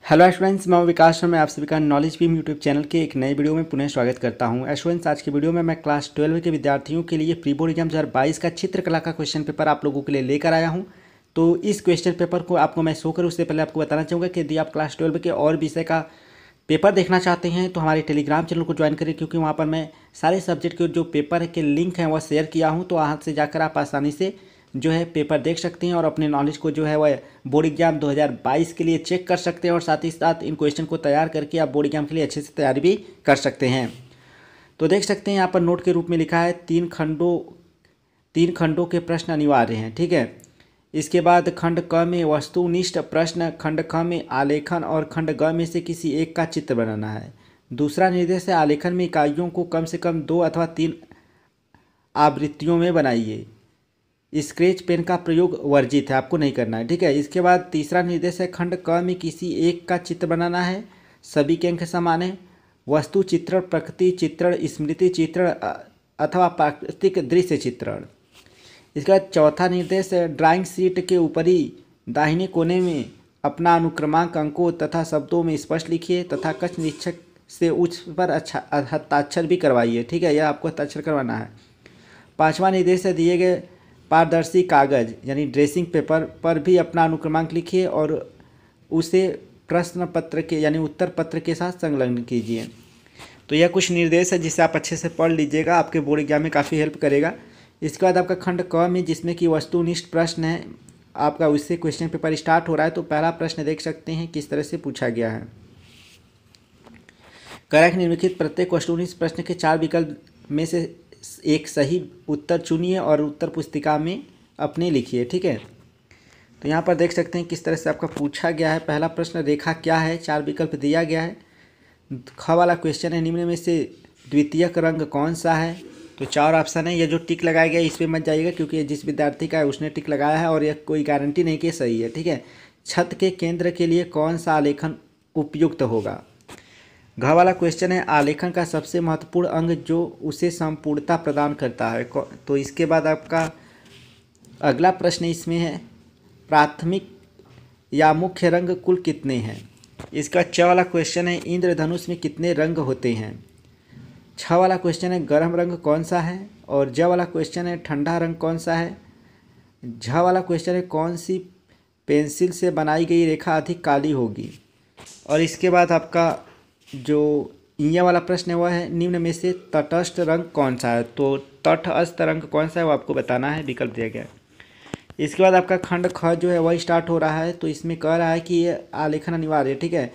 Hello students, मैं विकास शर्मा। मैं आप सभी का नॉलेज बीम यूट्यूब चैनल के एक नए वीडियो में पुनः स्वागत करता हूं। स्टूडेंट्स, आज के वीडियो में मैं क्लास 12 के विद्यार्थियों के लिए प्री बोर्ड एग्जाम 2022 का चित्रकला का क्वेश्चन पेपर आप लोगों के लिए लेकर आया हूं। तो इस क्वेश्चन पेपर को आपको मैं शो करूँ उससे पहले आपको बताना चाहूँगा कि यदि आप क्लास 12 के और विषय का पेपर देखना चाहते हैं तो हमारे टेलीग्राम चैनल को ज्वाइन करें, क्योंकि वहाँ पर मैं सारे सब्जेक्ट के जो पेपर के लिंक हैं वह शेयर किया हूँ। तो वहाँ से जाकर आप आसानी से जो है पेपर देख सकते हैं और अपने नॉलेज को जो है वह बोर्ड एग्जाम 2022 के लिए चेक कर सकते हैं, और साथ ही साथ इन क्वेश्चन को तैयार करके आप बोर्ड एग्जाम के लिए अच्छे से तैयारी भी कर सकते हैं। तो देख सकते हैं यहाँ पर नोट के रूप में लिखा है तीन खंडों के प्रश्न अनिवार्य हैं। ठीक है। इसके बाद खंड क में वस्तुनिष्ठ प्रश्न, खंड ख में आलेखन और खंड ग में से किसी एक का चित्र बनाना है। दूसरा निर्देश है आलेखन में इकाइयों को कम से कम 2 अथवा 3 आवृत्तियों में बनाइए। स्केच पेन का प्रयोग वर्जित है, आपको नहीं करना है। ठीक है। इसके बाद तीसरा निर्देश है खंड क में किसी एक का चित्र बनाना है। सभी के अंक समान है। वस्तु चित्रण, प्रकृति चित्रण, स्मृति चित्रण अथवा प्राकृतिक दृश्य चित्रण। इसके बाद चौथा निर्देश है ड्राइंग शीट के ऊपरी दाहिने कोने में अपना अनुक्रमांक अंकों तथा शब्दों में स्पष्ट लिखिए तथा कक्ष निरीक्षक से उस पर हस्ताक्षर भी करवाइए। ठीक है, यह आपको हस्ताक्षर करवाना है। पांचवा निर्देश है दिए गए पारदर्शी कागज यानी ड्रेसिंग पेपर पर भी अपना अनुक्रमांक लिखिए और उसे प्रश्न पत्र के यानी उत्तर पत्र के साथ संलग्न कीजिए। तो यह कुछ निर्देश है जिसे आप अच्छे से पढ़ लीजिएगा, आपके बोर्ड एग्जाम में काफ़ी हेल्प करेगा। इसके बाद आपका खंड क में जिसमें कि वस्तुनिष्ठ प्रश्न है आपका, उससे क्वेश्चन पेपर स्टार्ट हो रहा है। तो पहला प्रश्न देख सकते हैं किस तरह से पूछा गया है। करेक्ट निम्नलिखित प्रत्येक वस्तुनिष्ठ प्रश्न के 4 विकल्प में से एक सही उत्तर चुनिए और उत्तर पुस्तिका में अपने लिखिए। ठीक है। तो यहाँ पर देख सकते हैं किस तरह से आपका पूछा गया है। पहला प्रश्न रेखा क्या है, 4 विकल्प दिया गया है। ख वाला क्वेश्चन है निम्न में से द्वितीयक रंग कौन सा है। तो 4 ऑप्शन है। ये जो टिक लगाया गया है इस पर मत जाइएगा, क्योंकि जिस विद्यार्थी का है उसने टिक लगाया है और यह कोई गारंटी नहीं कि सही है। ठीक है। छत के केंद्र के लिए कौन सा आलेखन उपयुक्त होगा। घ वाला क्वेश्चन है आलेखन का सबसे महत्वपूर्ण अंग जो उसे संपूर्णता प्रदान करता है। तो इसके बाद आपका अगला प्रश्न इसमें है प्राथमिक या मुख्य रंग कुल कितने हैं। इसका च वाला क्वेश्चन है इंद्रधनुष में कितने रंग होते हैं। छ वाला क्वेश्चन है गर्म रंग कौन सा है। और ज वाला क्वेश्चन है ठंडा रंग कौन सा है। झ वाला क्वेश्चन है कौन सी पेंसिल से बनाई गई रेखा अधिक काली होगी। और इसके बाद आपका जो ये वाला प्रश्न है वह है निम्न में से तटस्थ रंग कौन सा है। तो तटस्थ रंग कौन सा है वो आपको बताना है, विकल्प दिया गया है। इसके बाद आपका खंड ख जो है वह स्टार्ट हो रहा है। तो इसमें कह रहा है कि ये आलेखन अनिवार्य है। ठीक है।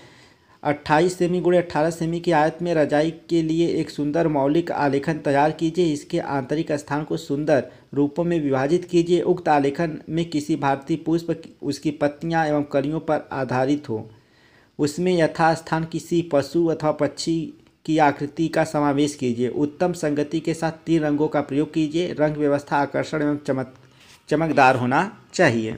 28 सेमी गुणे 18 सेमी की आयत में रजाई के लिए एक सुंदर मौलिक आलेखन तैयार कीजिए। इसके आंतरिक स्थान को सुंदर रूपों में विभाजित कीजिए। उक्त आलेखन में किसी भारतीय पुष्प, उसकी पत्तियां एवं कलियों पर आधारित हो। उसमें यथास्थान किसी पशु अथवा पक्षी की आकृति का समावेश कीजिए। उत्तम संगति के साथ 3 रंगों का प्रयोग कीजिए। रंग व्यवस्था आकर्षण एवं चमकदार होना चाहिए।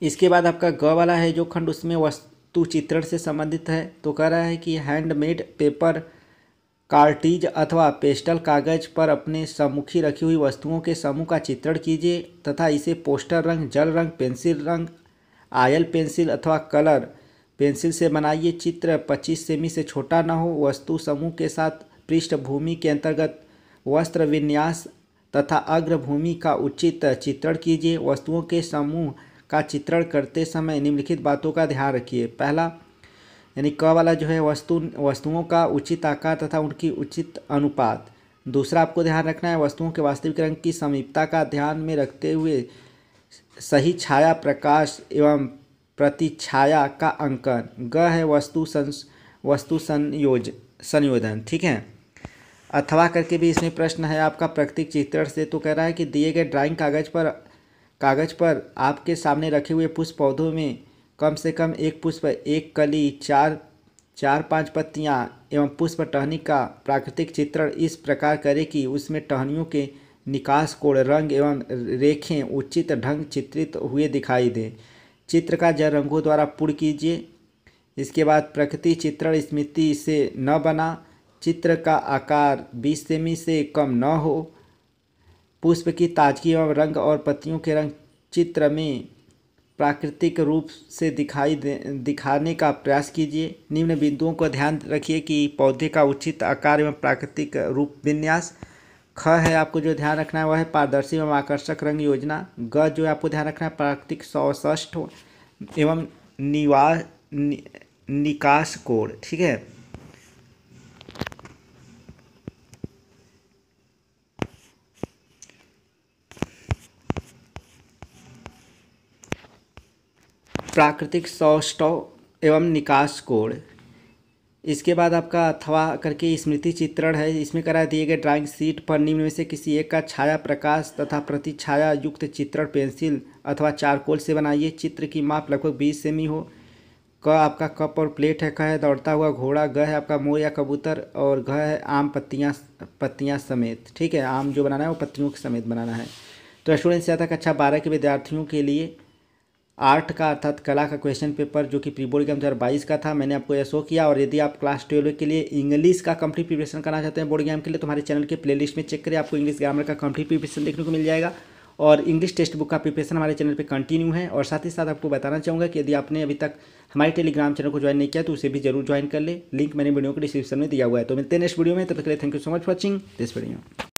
इसके बाद आपका ग वाला है जो खंड, उसमें वस्तु चित्रण से संबंधित है। तो कह रहा है कि हैंडमेड पेपर, कार्टिज अथवा पेस्टल कागज पर अपने सम्मुखी रखी हुई वस्तुओं के समूह का चित्रण कीजिए तथा इसे पोस्टर रंग, जल रंग, पेंसिल रंग, ऑयल पेंसिल अथवा कलर पेंसिल से बनाइए। चित्र 25 सेमी से छोटा न हो। वस्तु समूह के साथ पृष्ठभूमि के अंतर्गत वस्त्र विन्यास तथा अग्रभूमि का उचित चित्रण कीजिए। वस्तुओं के समूह का चित्रण करते समय निम्नलिखित बातों का ध्यान रखिए। पहला यानी क वाला जो है वस्तुओं का उचित आकार तथा उनकी उचित अनुपात। दूसरा आपको ध्यान रखना है वस्तुओं के वास्तविक रंग की समीपता का ध्यान में रखते हुए सही छाया, प्रकाश एवं प्रतिछाया का अंकन। ग है वस्तु संयोजन। ठीक है। अथवा करके भी इसमें प्रश्न है आपका प्राकृतिक चित्रण से। तो कह रहा है कि दिए गए ड्राइंग कागज पर आपके सामने रखे हुए पुष्प पौधों में कम से कम एक पुष्प, एक कली, 4-5 पत्तियां एवं पुष्प टहनी का प्राकृतिक चित्रण इस प्रकार करें कि उसमें टहनियों के निकास कोण, रंग एवं रेखें उचित ढंग चित्रित हुए दिखाई दें। चित्र का जल रंगों द्वारा पूर्ण कीजिए। इसके बाद प्रकृति चित्रण स्मृति से न बना। चित्र का आकार 20 सेमी से कम न हो। पुष्प की ताजगी एवं रंग और पत्तियों के रंग चित्र में प्राकृतिक रूप से दिखाने का प्रयास कीजिए। निम्न बिंदुओं को ध्यान रखिए कि पौधे का उचित आकार एवं प्राकृतिक रूप विन्यास। ख है आपको जो ध्यान रखना है वह है पारदर्शी एवं आकर्षक रंग योजना। ग जो आपको ध्यान रखना है प्राकृतिक सौष्ठ एवं निकास कोण। ठीक है, प्राकृतिक सौष्ठव एवं निकास कोण। इसके बाद आपका अथवा करके स्मृति चित्रण है। इसमें करा दिए गए ड्राइंग शीट पर निम्न में से किसी एक का छाया प्रकाश तथा प्रतिछाया युक्त चित्रण पेंसिल अथवा चारकोल से बनाइए। चित्र की माप लगभग 20 सेमी हो। क आपका कप और प्लेट है। ख है दौड़ता हुआ घोड़ा। ग है आपका मोर या कबूतर और घ है आम पत्तियां समेत। ठीक है, आम जो बनाना है वो पत्तियों के समेत बनाना है। तो स्टूडेंट्स यहाँ तक कक्षा 12 के विद्यार्थियों के लिए आर्ट का अर्थात कला का क्वेश्चन पेपर जो कि प्री बोर्ड एग्जाम 2022 का था, मैंने आपको यह शो किया। और यदि आप क्लास 12 के लिए इंग्लिश का कंप्लीट प्रिपरेशन करना चाहते हैं बोर्ड एग्जाम के लिए, तो हमारे चैनल के प्लेलिस्ट में चेक करें, आपको इंग्लिश ग्रामर का कंप्लीट प्रिपरेशन देखने को मिल जाएगा। और इंग्लिश टेक्स्ट बुक का प्रिपरेशन हमारे चैनल पे कंटिन्यू है। और साथ ही साथ आपको बताना चाहूँगा कि यदि आपने अभी तक हमारे टेलीग्राम चैनल को ज्वाइन नहीं किया तो उसे भी जरूर ज्वाइन कर ले। लिंक मैंने वीडियो के डिस्क्रिप्शन में दिया हुआ है। तो मिलते हैं नेक्स्ट वीडियो में, तब तक के लिए thank you so much for watching this video.